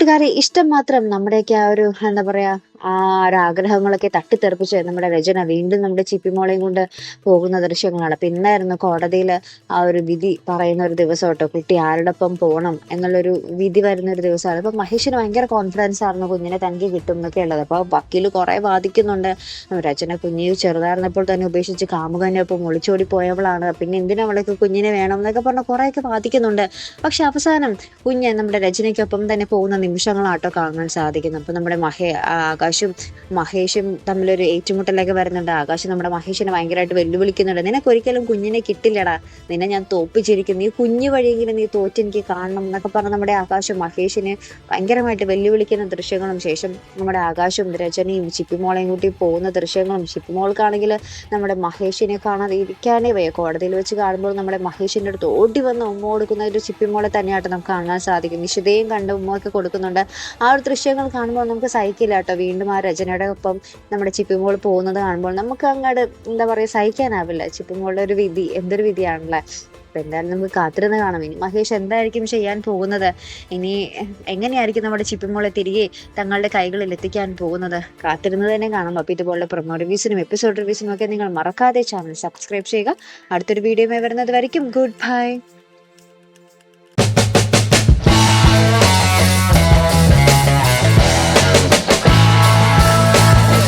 കൂട്ടുകാരെ ഇഷ്ടം മാത്രം നമ്മുടെയൊക്കെ ആ ഒരു എന്താ പറയാ ആ ഒരു ആഗ്രഹങ്ങളൊക്കെ തട്ടിത്തെറിപ്പിച്ച് നമ്മുടെ രചന വീണ്ടും നമ്മുടെ ചിപ്പിമോളെയും കൊണ്ട് പോകുന്ന ദൃശ്യങ്ങളാണ്. അപ്പൊ ഇന്നായിരുന്നു കോടതിയിൽ ആ ഒരു വിധി പറയുന്ന ഒരു ദിവസം കേട്ടോ. കുട്ടി ആരോടൊപ്പം പോകണം എന്നുള്ളൊരു വിധി വരുന്ന ഒരു ദിവസമാണ്. അപ്പൊ മഹേഷിന് ഭയങ്കര കോൺഫിഡൻസ് ആയിരുന്നു കുഞ്ഞിനെ തനിക്ക് കിട്ടും എന്നൊക്കെ ഉള്ളത്. അപ്പൊ വക്കീല് കുറെ വാദിക്കുന്നുണ്ട്. രചന കുഞ്ഞ് ചെറുതായിരുന്നപ്പോൾ തന്നെ ഉപേക്ഷിച്ച് കാമുകനൊപ്പം ഒളിച്ചോടി പോയവളാണ്, പിന്നെ എന്തിനാ അവൾക്ക് കുഞ്ഞിനെ വേണം എന്നൊക്കെ പറഞ്ഞ് കുറെയൊക്കെ വാദിക്കുന്നുണ്ട്. പക്ഷെ അവസാനം നമ്മുടെ രചനയ്ക്കൊപ്പം തന്നെ പോകുന്ന നിമിഷങ്ങളാട്ടോ കാണാൻ സാധിക്കുന്നത്. അപ്പൊ നമ്മുടെ ആകാശും മഹേഷും തമ്മിലൊരു ഏറ്റുമുട്ടലൊക്കെ വരുന്നുണ്ട്. ആകാശ് നമ്മുടെ മഹേഷിനെ ഭയങ്കരമായിട്ട് വെല്ലുവിളിക്കുന്നുണ്ട്. നിനക്ക് ഒരിക്കലും കുഞ്ഞിനെ കിട്ടില്ലടാ, നിന്നെ ഞാൻ തോപ്പിച്ചിരിക്കും, നീ കുഞ്ഞു വഴിയെങ്കിലും നീ തോറ്റെനിക്ക് കാണണം എന്നൊക്കെ പറഞ്ഞ് നമ്മുടെ ആകാശം മഹേഷിനെ ഭയങ്കരമായിട്ട് വെല്ലുവിളിക്കുന്ന ദൃശ്യങ്ങളും, ശേഷം നമ്മുടെ ആകാശും രചനയും ചിപ്പിമോളെയും കൂട്ടി പോകുന്ന ദൃശ്യങ്ങളും, ചിപ്പിമോൾക്കാണെങ്കിൽ നമ്മുടെ മഹേഷിനെ കാണാതെ ഇരിക്കാനേ വയ്യ. കോടതിയിൽ വെച്ച് കാണുമ്പോൾ നമ്മുടെ മഹേഷിന്റെ അടുത്ത് ഓടി വന്ന് ഉമ്മ കൊടുക്കുന്ന ഒരു ചിപ്പിമോളെ തന്നെയായിട്ട് നമുക്ക് കാണാൻ സാധിക്കും. നിശിതയും കണ്ട് ഉമ്മയൊക്കെ കൊടുക്കുന്നുണ്ട്. ആ ഒരു ദൃശ്യങ്ങൾ കാണുമ്പോൾ നമുക്ക് സഹിക്കില്ല കേട്ടോ. വീണ്ടും ആ രചനയുടെ ഒപ്പം നമ്മുടെ ചിപ്പിമോൾ പോകുന്നത് കാണുമ്പോൾ നമുക്ക് അങ്ങോട്ട് എന്താ പറയുക, സഹിക്കാനാവില്ല. ചിപ്പിമോളുടെ ഒരു വിധി എന്തൊരു വിധിയാണല്ലേ. അപ്പൊ എന്തായാലും നമുക്ക് കാത്തിരുന്ന് കാണാം ഇനി മഹേഷ് എന്തായിരിക്കും ചെയ്യാൻ പോകുന്നത്, ഇനി എങ്ങനെയായിരിക്കും നമ്മുടെ ചിപ്പിമോളെ തിരികെ തങ്ങളുടെ കൈകളിൽ എത്തിക്കാൻ പോകുന്നത്, കാത്തിരുന്ന് തന്നെ കാണാം. അപ്പൊ ഇതുപോലുള്ള പ്രൊമോ റിവ്യൂസിനും എപ്പിസോഡ് റിവ്യൂസിനും ഒക്കെ നിങ്ങൾ മറക്കാതെ ചാനൽ സബ്സ്ക്രൈബ് ചെയ്യുക. അടുത്തൊരു വീഡിയോ വരുന്നത് വരയ്ക്കും ഗുഡ് ബൈ.